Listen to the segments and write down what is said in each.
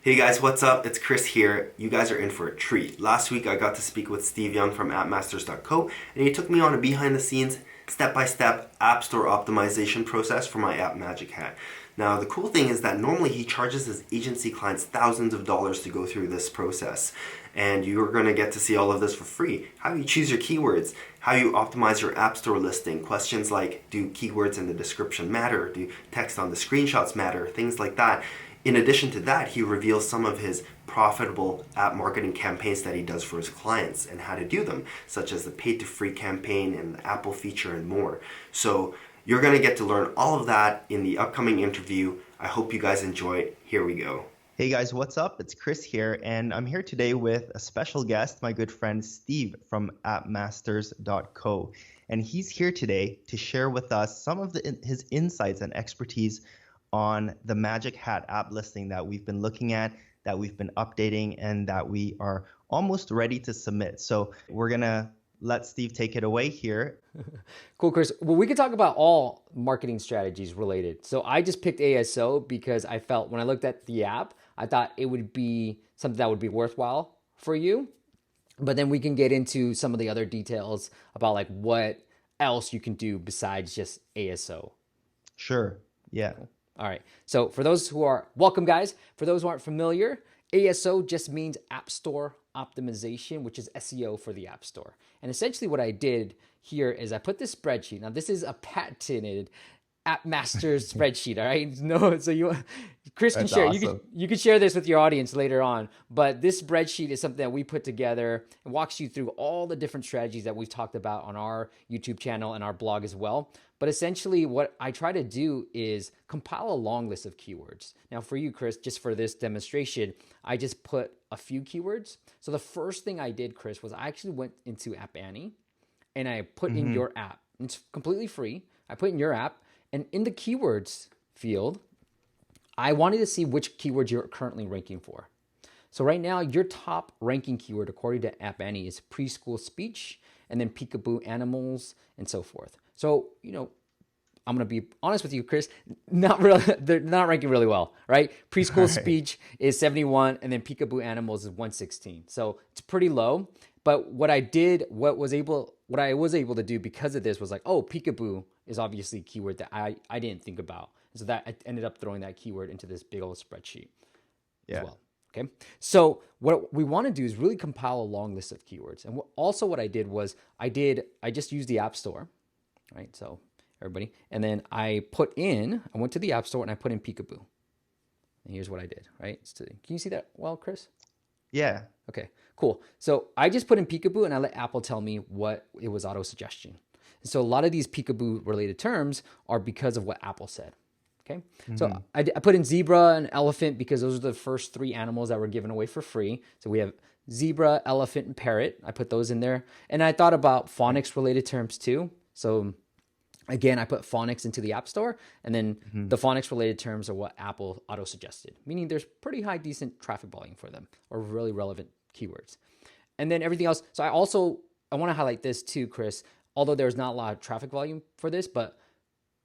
Hey guys, what's up? It's Chris here. You guys are in for a treat. Last week I got to speak with Steve Young from appmasters.co and he took me on a behind the scenes, step-by-step app store optimization process for my app Magic Hat. Now the cool thing is that normally he charges his agency clients thousands of dollars to go through this process. And you're going to get to see all of this for free. How you choose your keywords, how you optimize your app store listing, questions like do keywords in the description matter, do text on the screenshots matter, things like that. In addition to that, he reveals some of his profitable app marketing campaigns that he does for his clients and how to do them, such as the pay to free campaign and the Apple feature and more. So you're going to get to learn all of that in the upcoming interview. I hope you guys enjoy it. Here we go. Hey guys, what's up? It's Chris here, and I'm here today with a special guest, my good friend Steve from appmasters.co. And he's here today to share with us some of his insights and expertise on the Magic Hat app listing that we've been looking at, that we've been updating, and that we are almost ready to submit. So we're gonna let Steve take it away here. Cool, Chris. Well, we could talk about all marketing strategies related. So I just picked ASO because I felt when I looked at the app, I thought it would be something that would be worthwhile for you. But then we can get into some of the other details about like what else you can do besides just ASO. Sure. Yeah. All right. So for those who are, welcome guys. For those who aren't familiar, ASO just means App Store Optimization, which is SEO for the App Store. And essentially what I did here is I put this spreadsheet. Now this is a patented App Masters spreadsheet. All right. No, so Chris can share. Awesome. You can share this with your audience later on. But this spreadsheet is something that we put together and walks you through all the different strategies that we've talked about on our YouTube channel and our blog as well. But essentially what I try to do is compile a long list of keywords. Now for you, Chris, just for this demonstration, I just put a few keywords. So the first thing I did, Chris, was I actually went into App Annie and I put in your app. It's completely free. I put in your app, and in the keywords field, I wanted to see which keywords you're currently ranking for. So right now, your top ranking keyword according to App Annie is preschool speech, and then peekaboo animals, and so forth. So, I'm going to be honest with you, Chris, they're not ranking really well, right? Preschool speech is 71, and then peekaboo animals is 116. So it's pretty low. But what I was able to do because of this was like, oh, peekaboo is obviously a keyword that I didn't think about. So that I ended up throwing that keyword into this big old spreadsheet as well. Okay. So what we want to do is really compile a long list of keywords. And what I did was I just used the App Store, right? So everybody, and then I went to the App Store and I put in peekaboo. And here's what I did, right? Can you see that well, Chris? Yeah. Okay, cool. So I just put in peekaboo and I let Apple tell me what it was auto suggestion. And so a lot of these peekaboo related terms are because of what Apple said. Okay, so I put in zebra and elephant because those are the first three animals that were given away for free. So we have zebra, elephant, and parrot. I put those in there. And I thought about phonics related terms too. So again, I put phonics into the App Store, and then the phonics related terms are what Apple auto suggested, meaning there's pretty high, decent traffic volume for them or really relevant keywords. And then everything else. So I want to highlight this too, Chris, although there's not a lot of traffic volume for this, but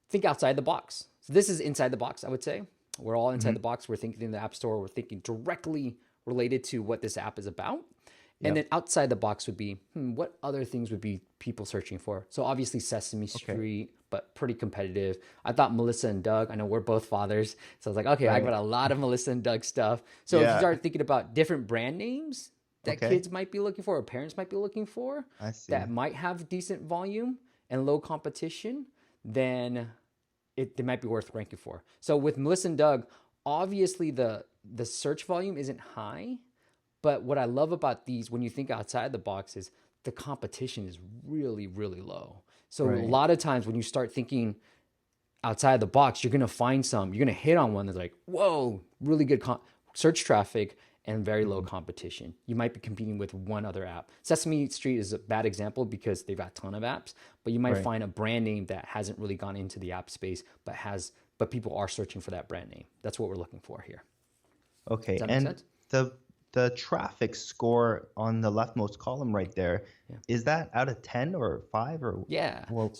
think outside the box. So this is inside the box, I would say. We're all inside the box. We're thinking in the App Store. We're thinking directly related to what this app is about. And then outside the box would be, what other things would be people searching for? So obviously Sesame Street, but pretty competitive. I thought Melissa and Doug. I know we're both fathers. So I was like, okay, I got a lot of Melissa and Doug stuff. So if you start thinking about different brand names that kids might be looking for or parents might be looking for that might have decent volume and low competition, then they might be worth ranking for. So with Melissa and Doug, obviously the search volume isn't high. But what I love about these, when you think outside the box, is the competition is really, really low. So a lot of times when you start thinking outside the box, you're going to find you're going to hit on one that's like, whoa, really good search traffic and very low competition. You might be competing with one other app. Sesame Street is a bad example because they've got a ton of apps, but you might find a brand name that hasn't really gone into the app space, but people are searching for that brand name. That's what we're looking for here. Okay. Does that make sense? The traffic score on the leftmost column right there, is that out of 10 or 5 or? Yeah. Well,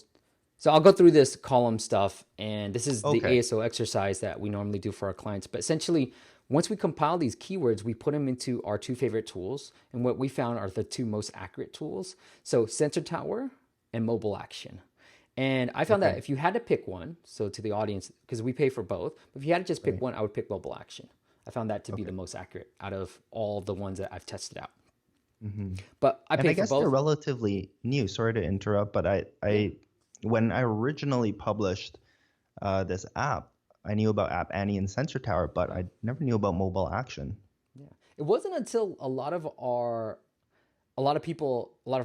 so I'll go through this column stuff, and this is the ASO exercise that we normally do for our clients. But essentially once we compile these keywords, we put them into our two favorite tools. And what we found are the two most accurate tools. So Sensor Tower and Mobile Action. And I found that if you had to pick one, so to the audience, because we pay for both, but if you had to just pick one, I would pick Mobile Action. I found that to be the most accurate out of all the ones that I've tested out. But I pay for both. They're relatively new. Sorry to interrupt, but I when I originally published this app, I knew about App Annie and Sensor Tower, but I never knew about Mobile Action. Yeah, it wasn't until a lot of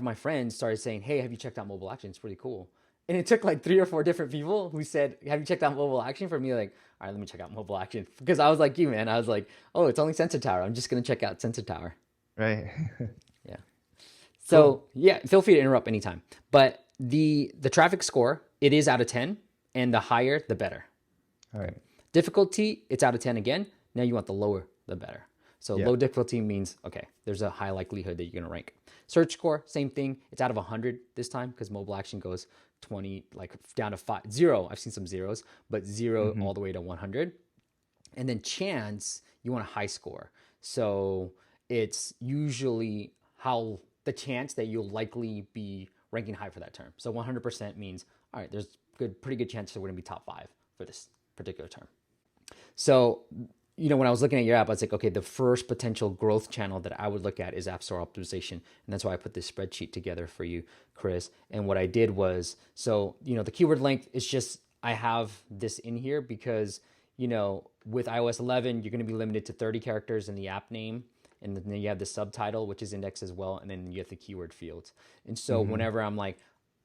my friends started saying, "Hey, have you checked out Mobile Action? It's pretty cool." And it took like 3 or 4 different people who said, "Have you checked out Mobile Action?" For me, like, all right, let me check out Mobile Action, because I was like you, man. I was like, oh, it's only Sensor Tower. I'm just gonna check out Sensor Tower. Right. Yeah. So yeah, feel free to interrupt anytime. But the traffic score, it is out of 10, and the higher, the better. All right. Difficulty, it's out of 10 again. Now you want the lower, the better. So low difficulty means, okay, there's a high likelihood that you're going to rank. Search score, same thing. It's out of 100 this time, because Mobile Action goes 20, like down to 5, 0. I've seen some zeros, but 0 all the way to 100. And then chance, you want a high score. So it's usually how the chance that you'll likely be ranking high for that term. So 100% means, all right, there's pretty good chance that we're going to be top 5 for this particular term. So, when I was looking at your app, I was like, okay, the first potential growth channel that I would look at is App Store optimization. And that's why I put this spreadsheet together for you, Chris. And what I did was, so, the keyword length is just, I have this in here because, with iOS 11, you're going to be limited to 30 characters in the app name. And then you have the subtitle, which is indexed as well. And then you have the keyword fields. And so whenever I'm like,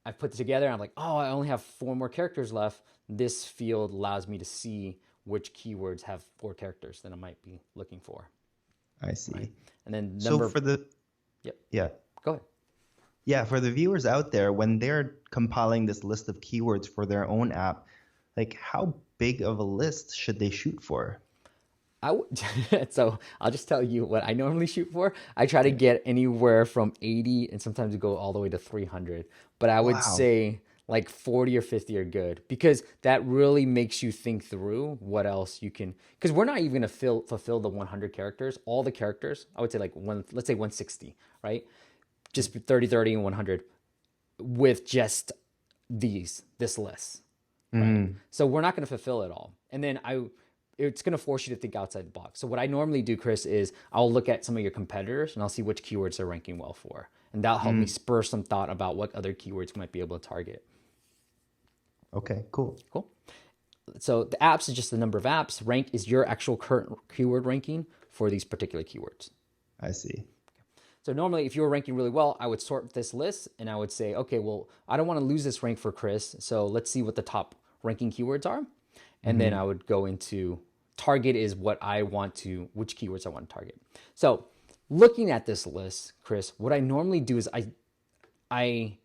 I put it together, I'm like, oh, I only have 4 more characters left. This field allows me to see which keywords have 4 characters that I might be looking for. I see. Right? And then So for the... Yep. Yeah. Go ahead. Yeah, for the viewers out there, when they're compiling this list of keywords for their own app, like how big of a list should they shoot for? So I'll just tell you what I normally shoot for. I try to get anywhere from 80 and sometimes go all the way to 300. But I would say like 40 or 50 are good, because that really makes you think through what else you can, because we're not even going to fulfill the 100 characters, all the characters. I would say like let's say 160, right? Just 30, 30, and 100 with just this list. Right? So we're not going to fulfill it all. And then it's going to force you to think outside the box. So what I normally do, Chris, is I'll look at some of your competitors and I'll see which keywords they're ranking well for. And that'll help me spur some thought about what other keywords might be able to target. Okay, cool. Cool. So the apps is just the number of apps. Rank is your actual current keyword ranking for these particular keywords. I see. So normally, if you were ranking really well, I would sort this list and I would say, okay, well, I don't want to lose this rank for Chris. So let's see what the top ranking keywords are. And then I would go into target is which keywords I want to target. So looking at this list, Chris, what I normally do is I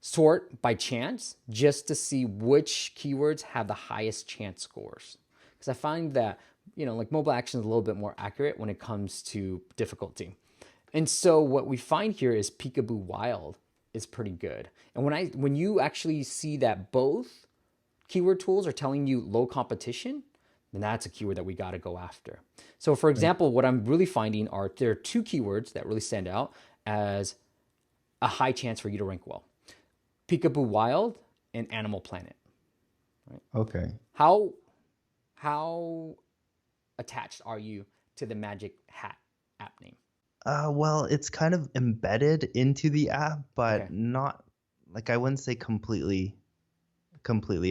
sort by chance just to see which keywords have the highest chance scores. Because I find that, like Mobile Action is a little bit more accurate when it comes to difficulty. And so what we find here is Peekaboo Wild is pretty good. And when you actually see that both keyword tools are telling you low competition, then that's a keyword that we got to go after. So for example, what I'm really finding there are 2 keywords that really stand out as a high chance for you to rank well. Peekaboo Wild and Animal Planet. Right? Okay. How attached are you to the Magic Hat app name? Well, it's kind of embedded into the app, but not, like, I wouldn't say completely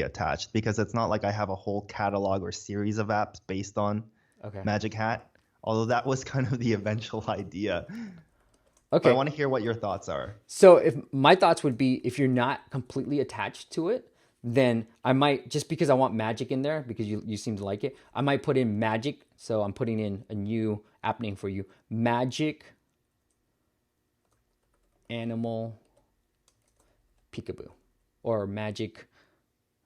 attached, because it's not like I have a whole catalog or series of apps based on Magic Hat, although that was kind of the eventual idea. Okay. But I want to hear what your thoughts are. So if my thoughts would be, if you're not completely attached to it, then I might, just because I want magic in there, because you seem to like it, I might put in magic. So I'm putting in a new app name for you, Magic Animal Peekaboo, or Magic,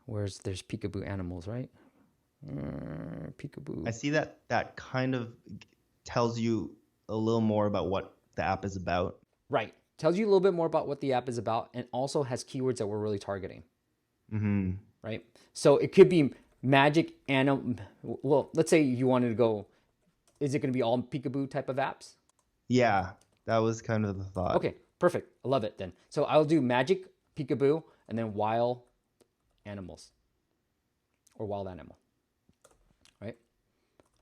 there's Peekaboo Animals, right? Peekaboo. I see that kind of tells you a little more about what the app is about. Right. Tells you a little bit more about what the app is about, and also has keywords that we're really targeting. Right? So it could be Magic Animal. Well, let's say you wanted to go is it going to be all peekaboo type of apps? Yeah, that was kind of the thought. Okay, perfect. I love it then. So I'll do magic, peekaboo, and then wild animals or wild animal, right?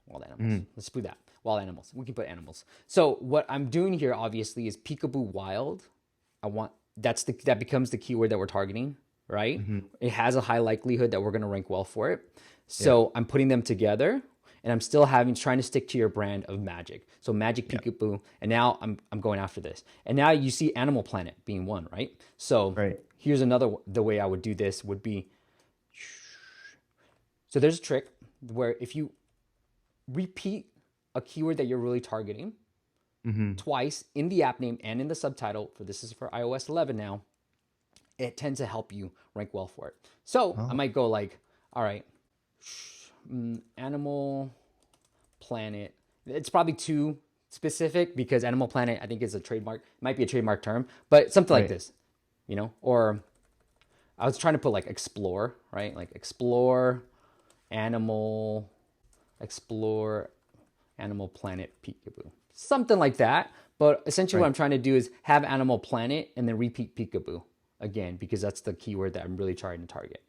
Wild animals. Let's do that. Wild animals. We can put animals. So what I'm doing here obviously is peekaboo wild. That becomes the keyword that we're targeting, right? It has a high likelihood that we're going to rank well for it. So I'm putting them together, and I'm still trying to stick to your brand of magic. So magic, peekaboo, and now I'm going after this. And now you see Animal Planet being one, right? So here's the way I would do this would be, so there's a trick where if you repeat a keyword that you're really targeting twice in the app name and in the subtitle, this is for iOS 11 now, it tends to help you rank well for it. So I might go like, all right, Animal Planet. It's probably too specific because Animal Planet, I think, is a trademark. It might be a trademark term, but something like this, or I was trying to put like explore, right? Like explore Animal Planet peekaboo. Something like that. But essentially what I'm trying to do is have Animal Planet and then repeat peekaboo again, because that's the keyword that I'm really trying to target.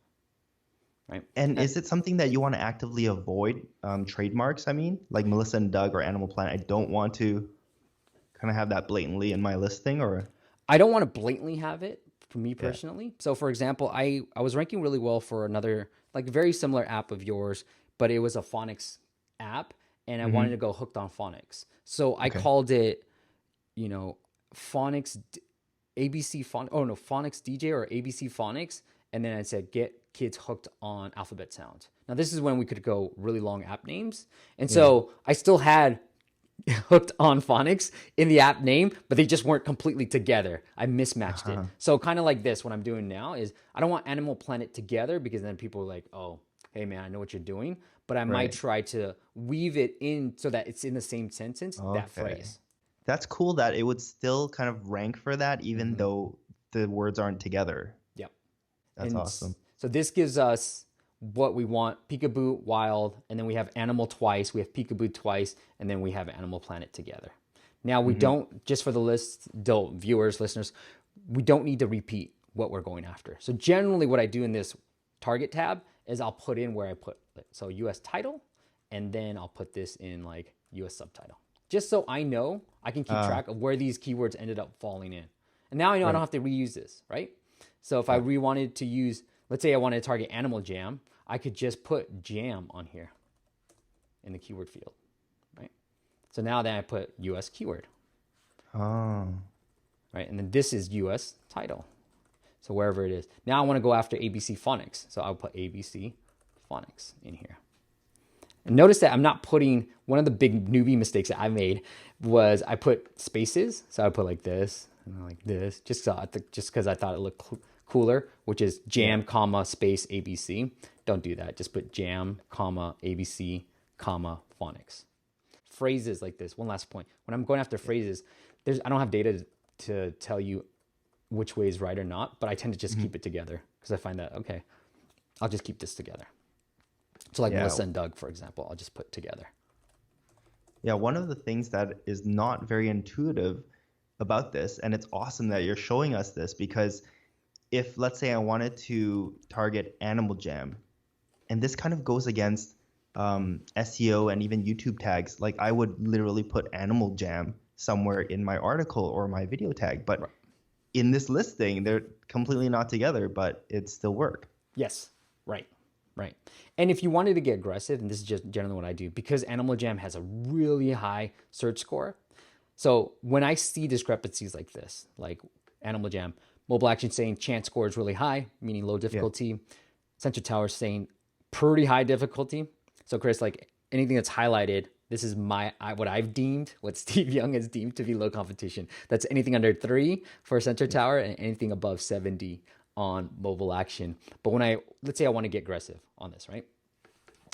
Right. And is it something that you want to actively avoid, trademarks? I mean, like Melissa and Doug or Animal Planet. I don't want to kind of have that blatantly in my listing, or I don't want to blatantly have it for me personally. So for example, I was ranking really well for another like very similar app of yours, but it was a phonics app, and I wanted to go hooked on phonics. So I called it, phonics ABC phonics DJ or ABC phonics, and then I said get kids hooked on alphabet sounds. Now this is when we could go really long app names, and so I still had hooked on phonics in the app name, but they just weren't completely together. I mismatched it. So kind of like this, what I'm doing now is I don't want Animal Planet together, because then people are like, oh, hey man, I know what you're doing, but I might try to weave it in so that it's in the same sentence, that phrase. That's cool that it would still kind of rank for that, even though the words aren't together. Yep. That's awesome. So this gives us what we want: peekaboo, wild, and then we have animal twice, we have peekaboo twice, and then we have Animal Planet together. Now we don't, just for the viewers, listeners, we don't need to repeat what we're going after. So generally what I do in this target tab is I'll put in where I put it. So US title, and then I'll put this in like US subtitle, just so I know I can keep track of where these keywords ended up falling in. And now I know I don't have to reuse this, right? So if I wanted to use, let's say I wanted to target Animal Jam, I could just put jam on here in the keyword field, right? So now then I put US keyword. Oh. Right, and then this is US title. So wherever it is. Now I want to go after ABC phonics. So I'll put ABC phonics in here. And notice that I'm not putting, one of the big newbie mistakes that I made was I put spaces. So I put like this and like this, just because I thought it looked cooler, which is jam, comma, space, ABC. Don't do that. Just put jam, comma, ABC, comma, phonics. Phrases like this. One last point. When I'm going after phrases, I don't have data to tell you which way is right or not, but I tend to just keep it together because I find that, okay, I'll just keep this together. So like Melissa and Doug, for example, I'll just put together. Yeah, one of the things that is not very intuitive about this, and it's awesome that you're showing us this, because if, let's say I wanted to target Animal Jam, and this kind of goes against SEO and even YouTube tags, like I would literally put Animal Jam somewhere in my article or my video tag, but in this listing, they're completely not together, but it still work. Yes, right. And if you wanted to get aggressive, and this is just generally what I do, because Animal Jam has a really high search score. So when I see discrepancies like this, like Animal Jam, Mobile Action saying chance score is really high, meaning low difficulty. Sensor Tower saying pretty high difficulty. So Chris, like anything that's highlighted, this is what I've deemed, what Steve Young has deemed to be low competition. That's anything under 3 for Sensor Tower and anything above 70 on Mobile Action. But let's say I want to get aggressive on this, right?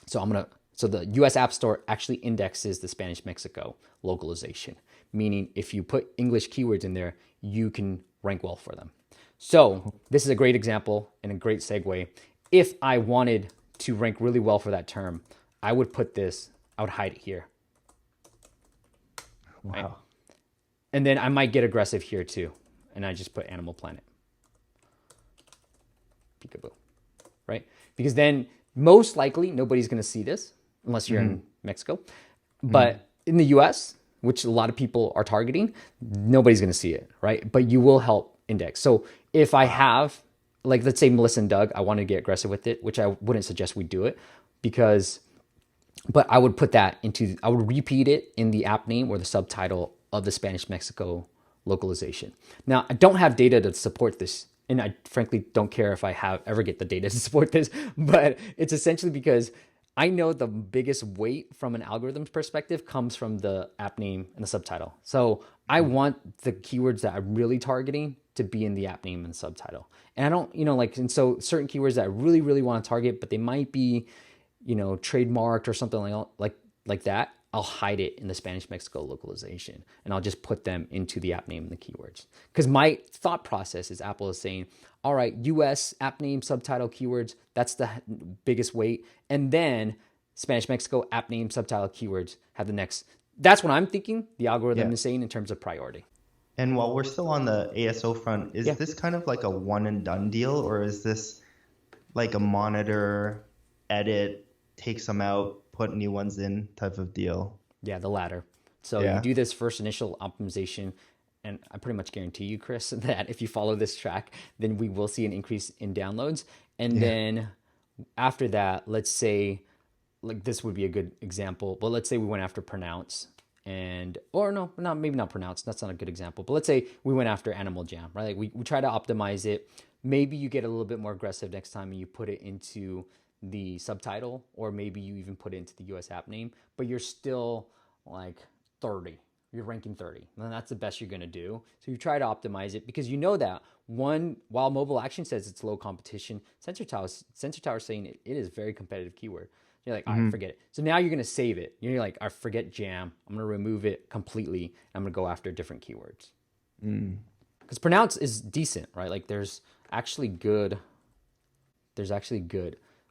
So so the US App Store actually indexes the Spanish Mexico localization, meaning if you put English keywords in there, you can rank well for them. So this is a great example and a great segue. If I wanted to rank really well for that term, I would hide it here. Right? Wow. And then I might get aggressive here too. And I just put Animal Planet. Peekaboo. Right? Because then most likely nobody's going to see this unless you're in Mexico. But in the US, which a lot of people are targeting, nobody's going to see it, right? But you will help index. So if I have, like, let's say Melissa and Doug, I want to get aggressive with it, which I wouldn't suggest we do it but I would put that I would repeat it in the app name or the subtitle of the Spanish Mexico localization. Now, I don't have data to support this, and I frankly don't care if I ever get the data to support this, but it's essentially because I know the biggest weight from an algorithm's perspective comes from the app name and the subtitle. So I want the keywords that I'm really targeting to be in the app name and subtitle. And I don't, and so certain keywords that I really, really want to target, but they might be, trademarked or something like that, I'll hide it in the Spanish Mexico localization and I'll just put them into the app name and the keywords. Because my thought process is Apple is saying, all right, US app name, subtitle, keywords, that's the biggest weight. And then Spanish Mexico app name, subtitle, keywords have the next. That's what I'm thinking the algorithm is saying in terms of priority. And while we're still on the ASO front, is this kind of like a one and done deal, or is this like a monitor, edit, take some out, put new ones in type of deal? Yeah, the latter. So you do this first initial optimization, and I pretty much guarantee you, Chris, that if you follow this track, then we will see an increase in downloads. And then after that, let's say, like this would be a good example, but let's say we went after pronounce maybe not pronounce. That's not a good example, but let's say we went after animal jam, right? Like we try to optimize it. Maybe you get a little bit more aggressive next time and you put it into the subtitle, or maybe you even put it into the US app name, but you're still like 30. You're ranking 30. And that's the best you're going to do. So you try to optimize it because you know that while Mobile Action says it's low competition, Sensor Tower is saying it is very competitive keyword. You're like, all right, forget it. So now you're going to save it. You're like, I forget jam. I'm going to remove it completely. I'm going to go after different keywords. Because pronounce is decent, right? Like there's actually good.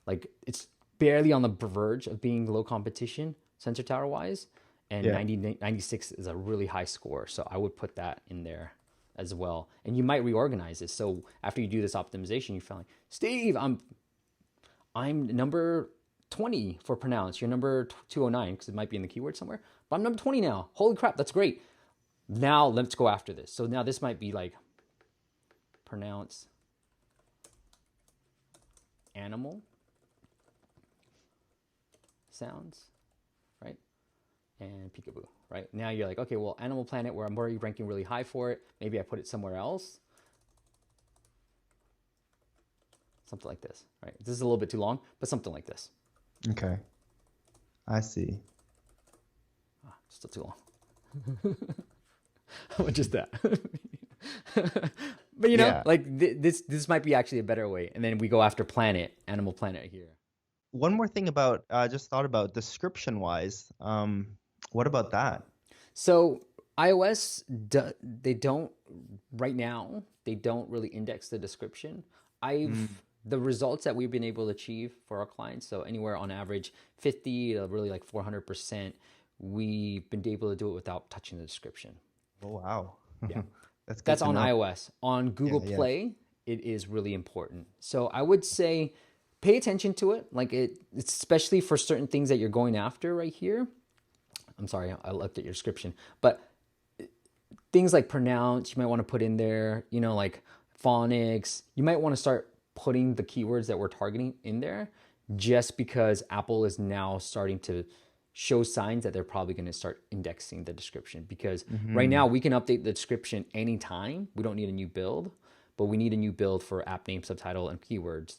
Like it's barely on the verge of being low competition, Sensor Tower wise. And 96 is a really high score. So I would put that in there as well. And you might reorganize this. So after you do this optimization, you feel like, Steve, I'm number 20 for pronounce. You're number 209 because it might be in the keyword somewhere. But I'm number 20 now. Holy crap, that's great. Now let's go after this. So now this might be like pronounce animal sounds, right? And peekaboo, right? Now you're like, okay, well, Animal Planet, where I'm already ranking really high for it, maybe I put it somewhere else. Something like this, right? This is a little bit too long, but something like this. Okay. I see. Still too long. How much is that? But like this might be actually a better way. And then we go after planet, Animal Planet here. One more thing about, I just thought about description wise. What about that? So iOS, they don't really index the description. The results that we've been able to achieve for our clients, so anywhere on average 50 to really like 400%, we've been able to do it without touching the description. Oh, wow. Yeah. That's on iOS. On Google Play, it is really important. So I would say pay attention to it. Like it's especially for certain things that you're going after right here. I'm sorry, I looked at your description, but things like pronounce, you might want to put in there, like phonics, you might want to start putting the keywords that we're targeting in there, just because Apple is now starting to show signs that they're probably going to start indexing the description, because right now we can update the description anytime. We don't need a new build, but we need a new build for app name, subtitle, and keywords.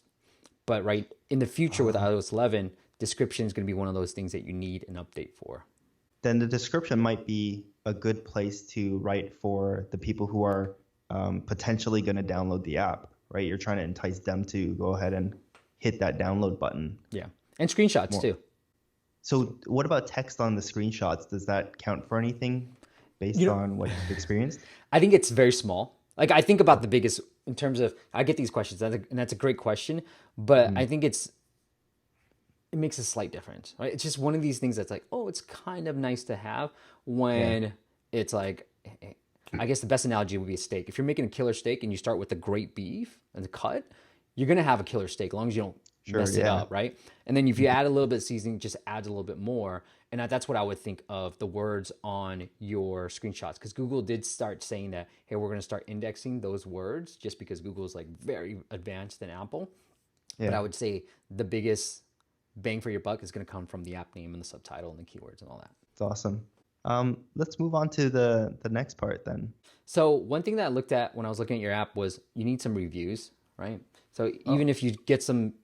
But right in the future with iOS 11, description is going to be one of those things that you need an update for. Then the description might be a good place to write for the people who are potentially going to download the app, right? You're trying to entice them to go ahead and hit that download button. Yeah. And screenshots too. So what about text on the screenshots? Does that count for anything based on what you've experienced? I think it's very small. Like I think about the biggest in terms of, I get these questions and that's a great question, but I think it makes a slight difference, right? It's just one of these things that's like, oh, it's kind of nice to have when it's like, I guess the best analogy would be a steak. If you're making a killer steak and you start with the great beef and the cut, you're going to have a killer steak as long as you don't mess it up, right? And then if you add a little bit of seasoning, just adds a little bit more. And that's what I would think of the words on your screenshots, because Google did start saying that, hey, we're going to start indexing those words, just because Google is like very advanced than Apple. But I would say the biggest bang for your buck is going to come from the app name and the subtitle and the keywords and all that. It's awesome. Let's move on to the next part then. So one thing that I looked at when I was looking at your app was you need some reviews, right? So even if you get some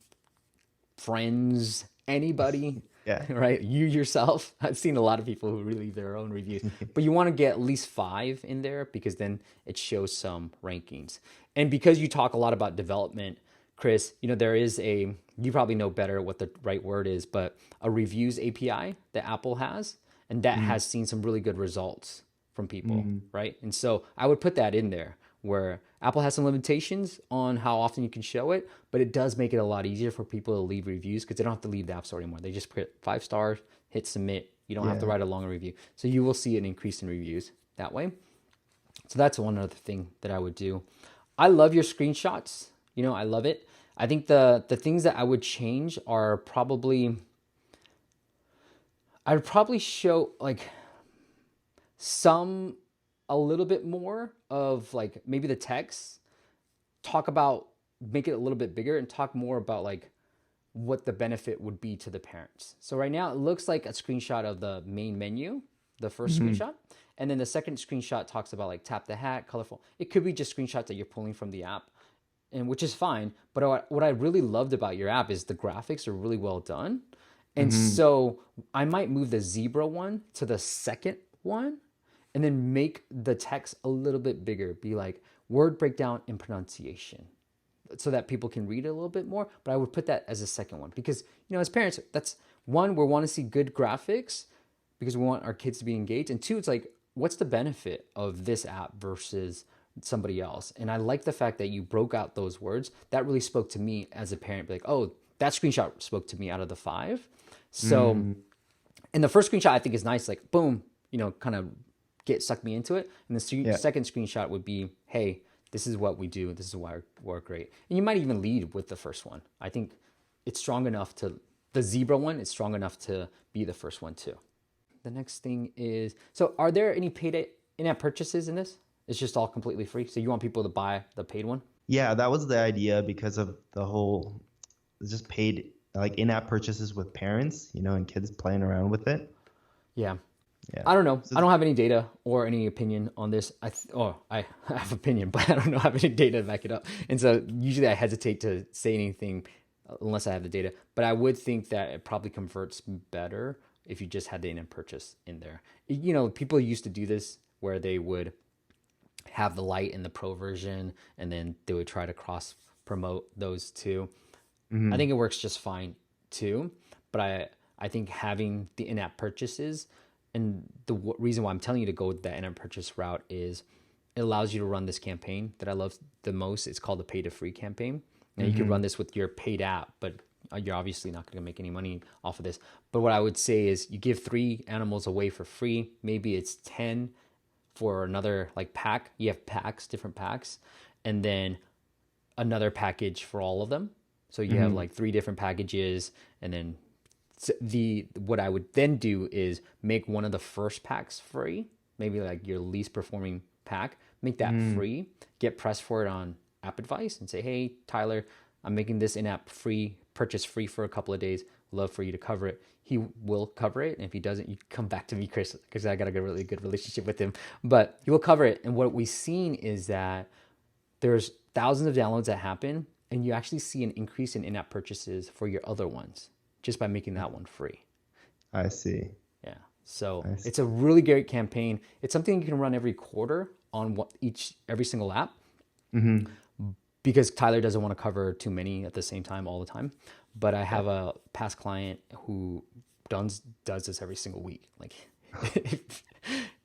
friends, anybody, right? You yourself, I've seen a lot of people who leave their own reviews, but you want to get at least 5 in there, because then it shows some rankings. And because you talk a lot about development, Chris, there is you probably know better what the right word is, but a reviews API that Apple has, and that has seen some really good results from people, right? And so I would put that in there, where Apple has some limitations on how often you can show it, but it does make it a lot easier for people to leave reviews, because they don't have to leave the App Store anymore. They just put 5 stars, hit submit. You don't have to write a long review. So you will see an increase in reviews that way. So that's one other thing that I would do. I love your screenshots. I love it. I think the things that I would change are probably, I would probably show like a little bit more of like maybe the text, make it a little bit bigger and talk more about like what the benefit would be to the parents. So right now it looks like a screenshot of the main menu, the first screenshot. And then the second screenshot talks about like tap the hat, colorful. It could be just screenshots that you're pulling from the app, and which is fine. But what I really loved about your app is the graphics are really well done. And so I might move the zebra one to the second one, and then make the text a little bit bigger, be like word breakdown and pronunciation, so that people can read it a little bit more. But I would put that as a second one, because, as parents, that's one, we want to see good graphics because we want our kids to be engaged. And two, it's like, what's the benefit of this app versus somebody else? And I like the fact that you broke out those words. That really spoke to me as a parent, be like, oh, that screenshot spoke to me out of the 5. So, and the first screenshot I think is nice, like boom, kind of suck me into it. And the second screenshot would be, hey, this is what we do. This is why we're great. And you might even lead with the first one. I think it's strong enough the zebra one is strong enough to be the first one too. The next thing is, so are there any paid in-app purchases in this? It's just all completely free. So you want people to buy the paid one? Yeah, that was the idea, because of the whole just paid like in-app purchases with parents, and kids playing around with it. Yeah. I don't know. So I don't have any data or any opinion on this. I have opinion, but I don't have any data to back it up. And so usually I hesitate to say anything unless I have the data. But I would think that it probably converts better if you just had the in-app purchase in there. People used to do this where they would have the Lite and the Pro version, and then they would try to cross promote those two. I think it works just fine too. But I think having the in-app purchases, and the reason why I'm telling you to go with that in-app purchase route is it allows you to run this campaign that I love the most. It's called the pay to free campaign. And you can run this with your paid app, but you're obviously not going to make any money off of this. But what I would say is you give 3 animals away for free. Maybe it's 10 for another like pack. You have packs, different packs, and then another package for all of them. So you have like 3 different packages, and then what I would then do is make one of the first packs free, maybe like your least performing pack, make that free, get press for it on App Advice and say, hey, Tyler, I'm making this in-app purchase free for a couple of days. Love for you to cover it. He will cover it. And if he doesn't, you come back to me, Chris, because I got a really good relationship with him. But he will cover it. And what we've seen is that there's thousands of downloads that happen, and you actually see an increase in in-app purchases for your other ones just by making that one free. I see. Yeah. So it's a really great campaign. It's something you can run every quarter on every single app. Because Tyler doesn't want to cover too many at the same time all the time. But I have a past client who does this every single week. Like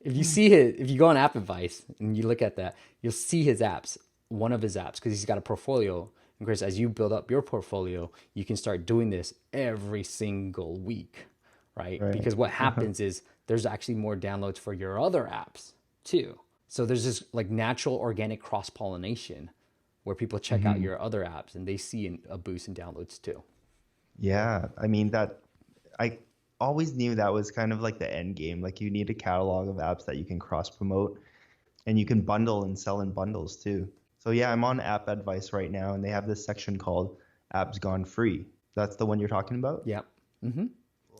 if you go on App Advice and you look at that, you'll see his apps, one of his apps, because he's got a portfolio. And Chris, as you build up your portfolio, you can start doing this every single week, right? Because what happens is there's actually more downloads for your other apps. too. So there's this like natural organic cross-pollination where people check out your other apps and they see a boost in downloads too. Yeah, I mean that I always knew that was kind of like the end game. Like you need a catalog of apps that you can cross promote, and you can bundle and sell in bundles too. So yeah, I'm on App Advice right now, and they have this section called Apps Gone Free. That's the one you're talking about? Yep.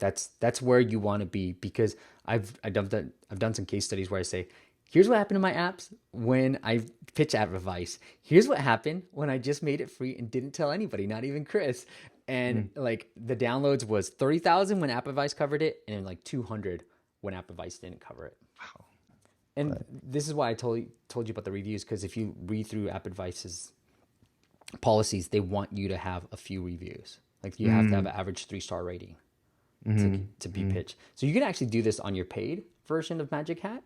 That's where you want to be, because I've done some case studies where I say, here's what happened to my apps when I pitch App Advice. Here's what happened when I just made it free and didn't tell anybody, not even Chris. And like the downloads was 30,000 when App Advice covered it, and like 200 when App Advice didn't cover it. Wow. And this is why I told you about the reviews, because if you read through App Advice's policies, they want you to have a few reviews. Like you have to have an average 3-star rating to be pitched. So you can actually do this on your paid version of Magic Hat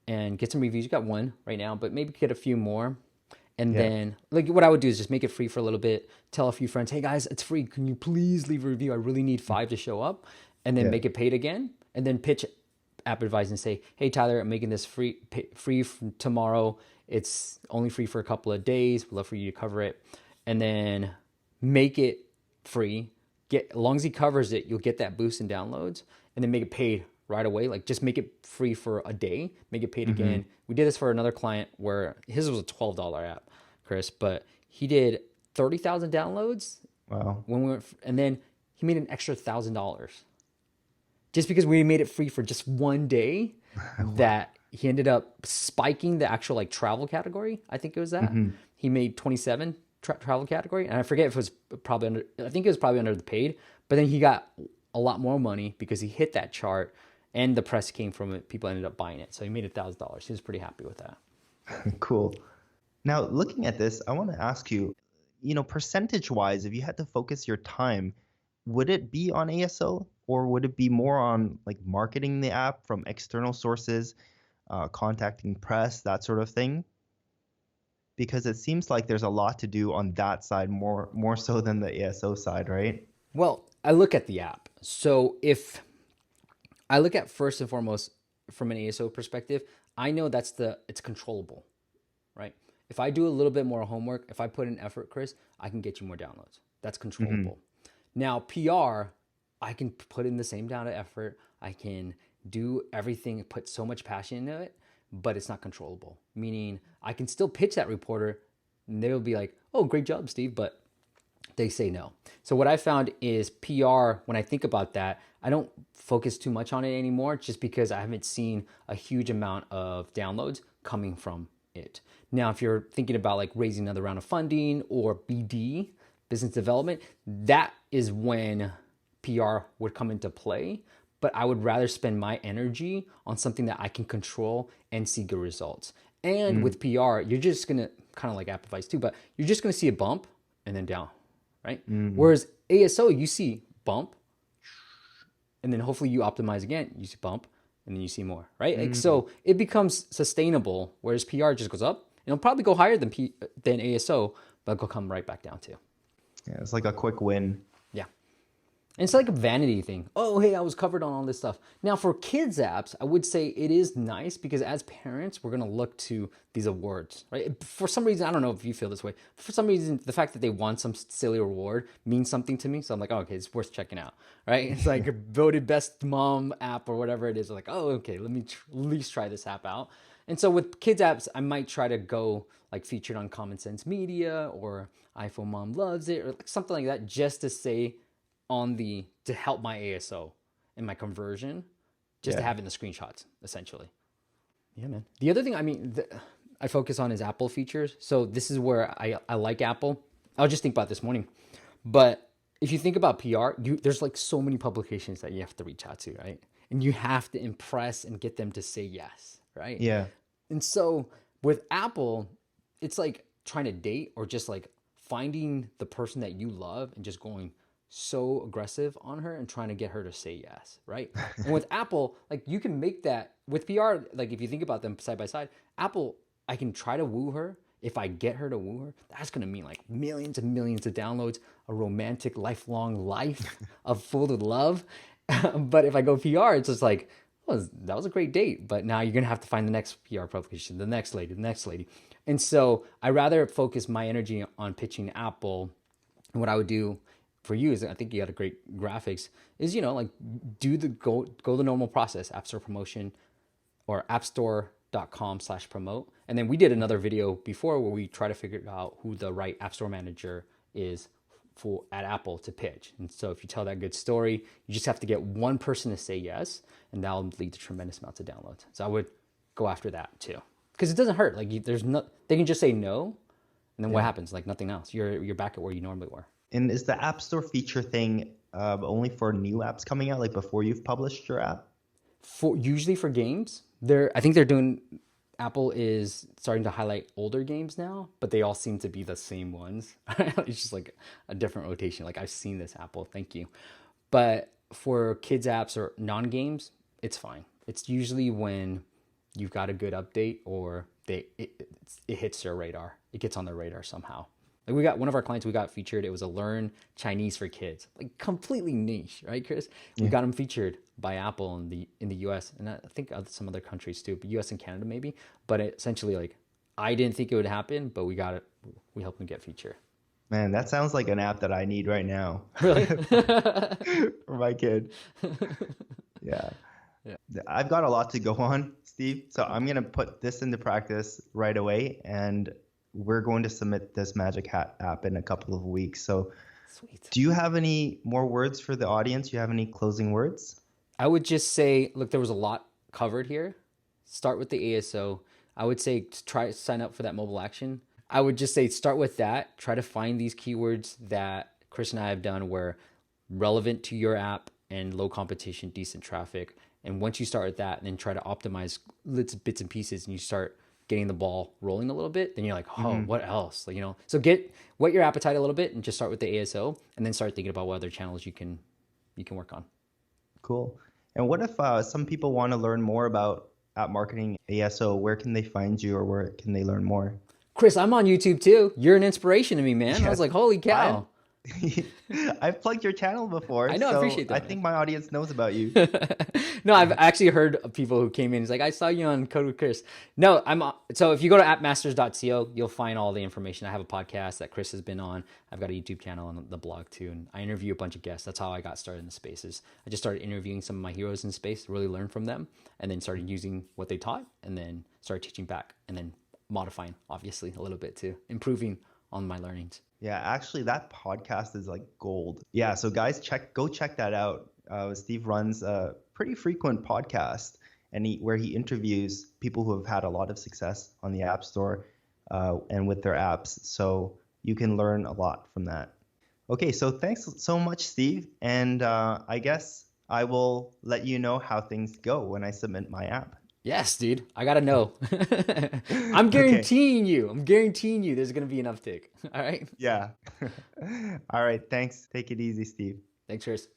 and get some reviews. You got one right now, but maybe get a few more. And then like what I would do is just make it free for a little bit, tell a few friends, hey guys, it's free. Can you please leave a review? I really need 5 to show up. And then make it paid again, and then pitch App Advice and say, hey Tyler, I'm making this free from tomorrow. It's only free for a couple of days. We'd love for you to cover it. And then make it free. As long as he covers it, you'll get that boost in downloads, and then make it paid right away. Like just make it free for a day, make it paid again. We did this for another client where his was a $12 app, Chris, but he did 30,000 downloads. Wow. When we went, and then he made an extra $1,000 just because we made it free for just one day. That he ended up spiking the actual like travel category. I think it was that he made 27 travel category, and I forget if it was probably under. I think it was probably under the paid, but then he got a lot more money because he hit that chart, and the press came from it. People ended up buying it, so he made $1,000. He was pretty happy with that. Cool. Now, looking at this, I want to ask you, percentage-wise, if you had to focus your time, would it be on ASO, or would it be more on like marketing the app from external sources, contacting press, that sort of thing? Because it seems like there's a lot to do on that side, more so than the ASO side, right? Well, I look at the app. So if I look at first and foremost from an ASO perspective, I know it's controllable, right? If I do a little bit more homework, if I put in effort, Chris, I can get you more downloads. That's controllable. Now, PR, I can put in the same amount of effort. I can do everything, put so much passion into it, but it's not controllable. Meaning I can still pitch that reporter and they'll be like, oh, great job, Steve, but they say no. So what I found is PR, when I think about that, I don't focus too much on it anymore, just because I haven't seen a huge amount of downloads coming from it. Now, if you're thinking about like raising another round of funding or BD, business development, that is when PR would come into play. But I would rather spend my energy on something that I can control and see good results. And with PR, you're just going to, kind of like App Advice too, but you're just going to see a bump and then down, right? Whereas ASO, you see bump, and then hopefully you optimize again, you see bump, and then you see more, right? Like, so it becomes sustainable, whereas PR just goes up. It'll probably go higher than ASO, but it'll come right back down too. Yeah, it's like a quick win. Yeah. And it's like a vanity thing. Oh, hey, I was covered on all this stuff. Now, for kids apps, I would say it is nice because as parents, we're going to look to these awards, right? For some reason, I don't know if you feel this way. For some reason, the fact that they won some silly reward means something to me. So I'm like, oh, okay, it's worth checking out, right? It's like voted best mom app or whatever it is. I'm like, oh, okay, let me at least try this app out. And so with kids apps, I might try to go like featured on Common Sense Media or iPhone Mom Loves It or like something like that, just to say to help my ASO and my conversion, just to have in the screenshots, essentially. Yeah, man. The other thing, I focus on is Apple features. So this is where I like Apple. I was just thinking about this morning. But if you think about PR, there's like so many publications that you have to reach out to, right? And you have to impress and get them to say yes, right? Yeah. And so with Apple, it's like trying to date or just like finding the person that you love and just going so aggressive on her and trying to get her to say yes, right? And with Apple, like you can make that with PR, like if you think about them side by side, Apple, I can try to woo her. If I get her to woo her, that's going to mean like millions and millions of downloads, a romantic lifelong life of full of love. But if I go PR, it's just like, that was a great date, but now you're gonna have to find the next PR publication, the next lady. And so I rather focus my energy on pitching Apple. And what I would do for you is, I think you had a great graphics, is, you know, like go the normal process, App Store promotion or appstore.com/promote. And then we did another video before where we try to figure out who the right App Store manager is at Apple to pitch. And so if you tell that good story, you just have to get one person to say yes, and that'll lead to tremendous amounts of downloads. So I would go after that too, because it doesn't hurt. Like they can just say no, and then what happens? Like nothing else. You're back at where you normally were. And is the App Store feature thing only for new apps coming out, like before you've published your app? Usually for games, Apple is starting to highlight older games now, but they all seem to be the same ones. It's just like a different rotation. Like, I've seen this, Apple, thank you. But for kids apps or non-games, it's fine. It's usually when you've got a good update or it hits their radar. It gets on their radar somehow. Like, we got one of our clients, we got featured. It was a Learn Chinese for Kids, like completely niche, right, Chris? We got them featured by Apple in the US, and I think some other countries too, but US and Canada maybe. But essentially, like, I didn't think it would happen, but we got it. We helped them get featured. Man, that sounds like an app that I need right now. Really? For my kid. Yeah. I've got a lot to go on, Steve. So I'm going to put this into practice right away, and we're going to submit this Magic Hat app in a couple of weeks. So Sweet. Do you have any more words for the audience? Do you have any closing words? I would just say, look, there was a lot covered here. Start with the ASO. I would say try sign up for that mobile action. I would just say start with that. Try to find these keywords that Chris and I have done where relevant to your app and low competition, decent traffic. And once you start with that, and then try to optimize bits and pieces, and you start getting the ball rolling a little bit, then you're like, oh, what else? Like, so whet your appetite a little bit and just start with the ASO, and then start thinking about what other channels you can work on. Cool. And what if some people want to learn more about app marketing ASO? Where can they find you, or where can they learn more? Chris, I'm on YouTube too. You're an inspiration to me, man. Yes. I was like, holy cow. I've plugged your channel before. I know, I appreciate that. I think my audience knows about you. No, I've actually heard of people who came in. He's like, I saw you on Code with Chris. No, so if you go to appmasters.co, you'll find all the information. I have a podcast that Chris has been on. I've got a YouTube channel and the blog too, and I interview a bunch of guests. That's how I got started in the spaces. I just started interviewing some of my heroes in space, really learn from them, and then started using what they taught, and then started teaching back, and then modifying, obviously, a little bit too, improving on my learnings. Yeah, actually, that podcast is like gold. Yeah, so guys, go check that out. Steve runs a pretty frequent podcast, and where he interviews people who have had a lot of success on the App Store and with their apps. So you can learn a lot from that. Okay, so thanks so much, Steve. And I guess I will let you know how things go when I submit my app. Yes, dude. I got to know. I'm guaranteeing you. I'm guaranteeing you there's going to be an uptick. All right? Yeah. All right. Thanks. Take it easy, Steve. Thanks, Chris.